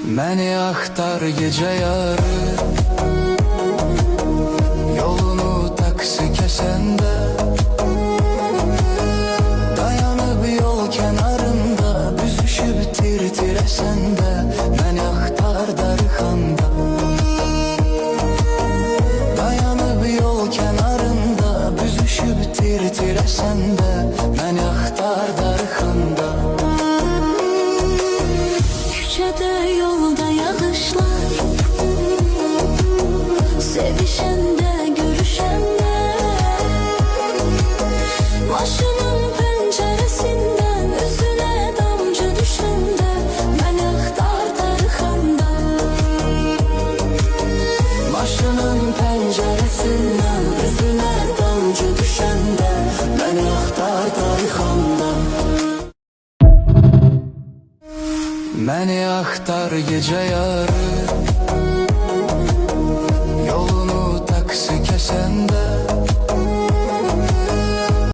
Məni axtar gecə yarı, yolunu taksi kəsəndə, dayanıb yol kənarında, büzüşüb tir-tirəsəndə, məni axtar darıxanda. Dayanıb yol kənarında, büzüşüb tir-tirəsəndə, məni axtar darıxanda. Küçədə, yolda yağışlar, sevişəndə, görüşəndə, maşının pəncərəsindən üzünə damcı düşəndə, məni axtar darıxanda. Maşının pəncərəsindən üzünə damcı düşəndə, məni axtar darıxanda. Məni axtar gecə yarı,